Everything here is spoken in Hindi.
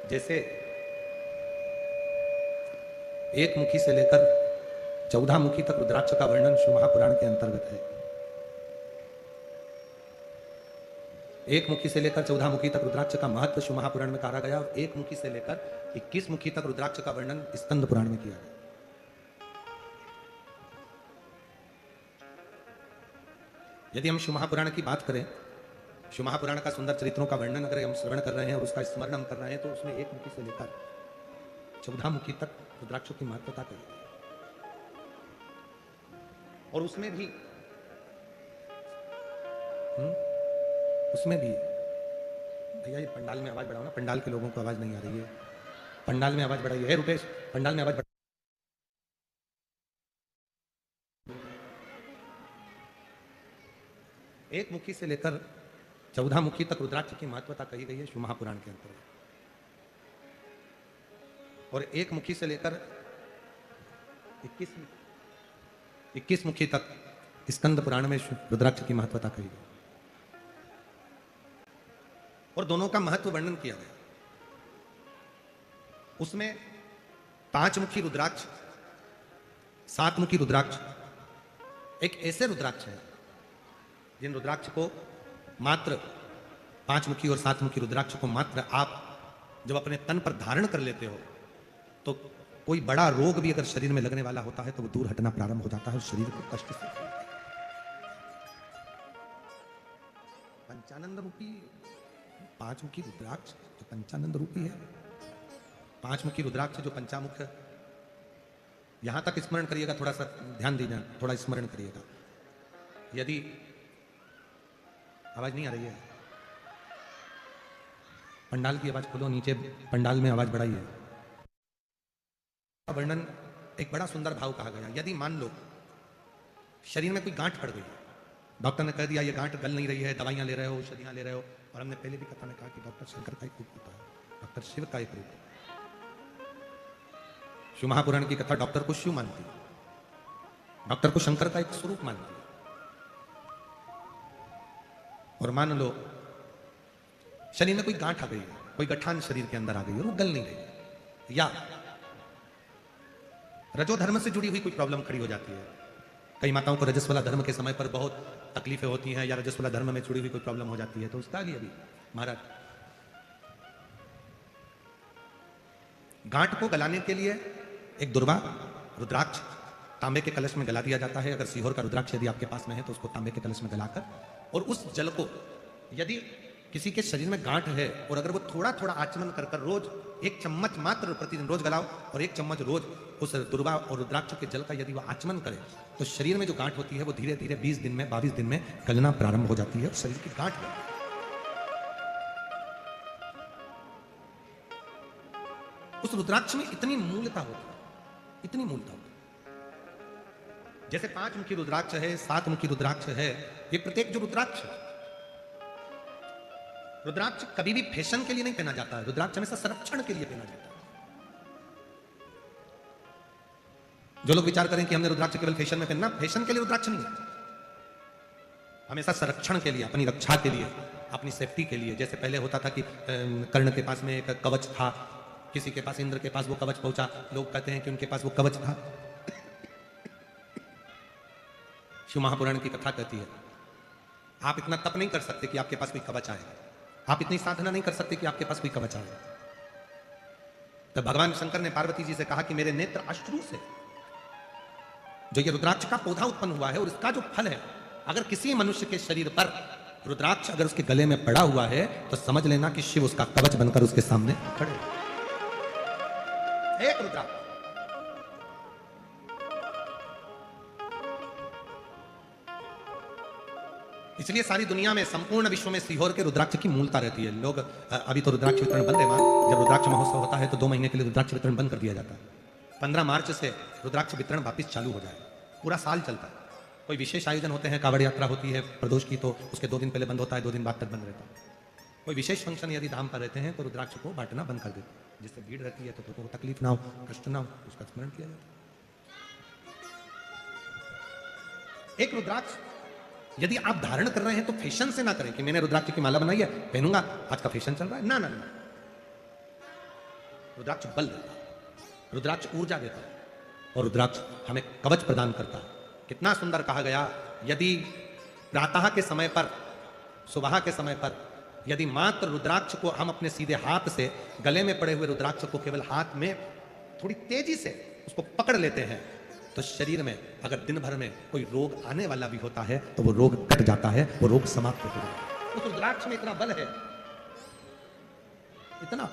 जैसे एक मुखी से लेकर 14 मुखी तक रुद्राक्ष का वर्णन शिव महापुराण के अंतर्गत है। एक मुखी से लेकर 14 मुखी तक रुद्राक्ष का महत्व शिव महापुराण में कहा गया और एक मुखी से लेकर 21 मुखी तक रुद्राक्ष का वर्णन स्कंद पुराण में किया गया। यदि हम शिव महापुराण की बात करें, शिव महापुराण का सुंदर चरित्रों का वर्णन अगर हम श्रवण कर रहे हैं और उसका स्मरण हम कर रहे हैं, तो उसमें एक मुखी से लेकर 14 मुखी तक रुद्राक्षों की महत्वता कही गई। और उसमें भी भैया ये पंडाल में आवाज बढ़ाओ ना, पंडाल के लोगों को आवाज नहीं आ रही है। पंडाल में आवाज बढ़ाइए। रुपेश, पंडाल में आवाज बढ़ा। एक मुखी से लेकर 14 मुखी तक रुद्राक्ष की महत्वता कही गई है शिव महापुराण के अंतर्गत, और एक मुखी से लेकर 21 मुखी तक स्कंद पुराण में रुद्राक्ष की महत्वता कही गई और दोनों का महत्व वर्णन किया गया। उसमें 5 मुखी रुद्राक्ष, 7 मुखी रुद्राक्ष एक ऐसे रुद्राक्ष है जिन रुद्राक्ष को मात्र 5 मुखी और 7 मुखी रुद्राक्ष को मात्र आप जब अपने तन पर धारण कर लेते हो तो कोई बड़ा रोग भी अगर शरीर में लगने वाला होता है तो वो दूर हटना प्रारंभ हो जाता है और शरीर को कष्ट से। पंचानंद रूपी 5 मुखी रुद्राक्ष जो पंचानंद रूपी है, 5 मुखी रुद्राक्ष जो पंचामुख, यहां तक स्मरण करिएगा, थोड़ा सा ध्यान दीजिए, थोड़ा स्मरण करिएगा। यदि आवाज नहीं आ रही है, पंडाल की आवाज खोलो, नीचे पंडाल में आवाज बढ़ाइए। वर्णन एक बड़ा सुंदर भाव कहा गया। यदि मान लो शरीर में कोई गांठ पड़ गई, डॉक्टर ने कह दिया ये गांठ गल नहीं रही है, दवाइयां ले रहे हो, औषधियां ले रहे हो, और हमने पहले भी कथा में कहा कि डॉक्टर शंकर का एक रूप होता है, डॉक्टर शिव का एक रूप। शिव महापुराण की कथा डॉक्टर को शिव मानती है, डॉक्टर को शंकर का एक स्वरूप मानती है। और मान लो शरीर में कोई गांठ आ गई है, कोई गठान शरीर के अंदर आ गई है, वो गल नहीं रही, या रजो धर्म से जुड़ी हुई कोई प्रॉब्लम खड़ी हो जाती है। कई माताओं को रजस्वला धर्म के समय पर बहुत तकलीफें होती हैं, या रजस्वला धर्म में जुड़ी हुई कोई प्रॉब्लम हो जाती है, तो उसका भी अभी महाराज गांठ को गलाने के लिए एक दुर्वा रुद्राक्ष तांबे के कलश में गला दिया जाता है। अगर सीहोर का रुद्राक्ष यदि आपके पास में है तो उसको तांबे के कलश में गलाकर, और उस जल को यदि किसी के शरीर में गांठ है और अगर वो थोड़ा थोड़ा आचमन कर रोज 1 चम्मच मात्र प्रतिदिन रोज गलाओ, और 1 चम्मच रोज उस दुर्वा और रुद्राक्ष के जल का यदि वो आचमन करे तो शरीर में जो गांठ होती है वो धीरे धीरे 20 दिन में 22 दिन में गलना प्रारंभ हो जाती है और शरीर की गांठ बनती है। उस रुद्राक्ष में इतनी मूलता होती है, इतनी मूलता होती है। जैसे 5 मुखी रुद्राक्ष है, 7 मुखी रुद्राक्ष है, ये प्रत्येक जो रुद्राक्ष है, रुद्राक्ष कभी भी फैशन के लिए नहीं पहना जाता है, रुद्राक्ष हमेशा संरक्षण के लिए पहना जाता है। जो लोग विचार करें कि हमने रुद्राक्ष केवल फैशन में पहनना, फैशन के लिए रुद्राक्ष नहीं है, हमेशा संरक्षण के लिए, अपनी रक्षा के लिए, अपनी सेफ्टी के लिए। जैसे पहले होता था कि कर्ण के पास में एक कवच था, किसी के पास, इंद्र के पास वो कवच पहुंचा, लोग कहते हैं कि उनके पास वो कवच था। शिव महापुराण की कथा कहती है आप इतना तप नहीं कर सकते कि आपके पास कोई कवच आए, आप इतनी साधना नहीं कर सकते कि आपके पास कोई कवच आए। तो भगवान शंकर ने पार्वती जी से कहा कि मेरे नेत्र अश्रु से जो ये रुद्राक्ष का पौधा उत्पन्न हुआ है और इसका जो फल है, अगर किसी मनुष्य के शरीर पर रुद्राक्ष अगर उसके गले में पड़ा हुआ है तो समझ लेना कि शिव उसका कवच बनकर उसके सामने खड़े। एक रुद्राक्ष, इसलिए सारी दुनिया में, संपूर्ण विश्व में सीहोर के रुद्राक्ष की मूलता रहती है। लोग अभी तो रुद्राक्ष वितरण बंद है, जब रुद्राक्ष महोत्सव होता है तो 2 महीने के लिए रुद्राक्ष वितरण बंद कर दिया जाता है। 15 मार्च से रुद्राक्ष वितरण वापस चालू हो जाए, पूरा साल चलता है। कोई विशेष आयोजन होते हैं, कावड़ यात्रा होती है प्रदोष की, तो उसके 2 दिन पहले बंद होता है, 2 दिन बाद तक बंद रहता है। कोई विशेष फंक्शन यदि धाम पर रहते हैं तो रुद्राक्ष को बांटना बंद कर देते हैं, जिससे भीड़ रहती है तो लोगों को तकलीफ ना हो, कष्ट ना हो, उसका स्मरण किया जाता है। एक रुद्राक्ष यदि आप धारण कर रहे हैं तो फैशन से ना करें कि मैंने रुद्राक्ष की माला बनाई है पहनूंगा, आज का फैशन चल रहा है, ना ना ना। रुद्राक्ष बल देता है, रुद्राक्ष ऊर्जा देता है और रुद्राक्ष हमें कवच प्रदान करता है। कितना सुंदर कहा गया, यदि प्रातः के समय पर, सुबह के समय पर यदि मात्र रुद्राक्ष को हम अपने सीधे हाथ से, गले में पड़े हुए रुद्राक्ष को केवल हाथ में थोड़ी तेजी से उसको पकड़ लेते हैं तो शरीर में अगर दिन भर में कोई रोग आने वाला भी होता है तो वो रोग कट जाता है, वो रोग समाप्त हो जाता है। उस रुद्राक्ष में इतना बल है, इतना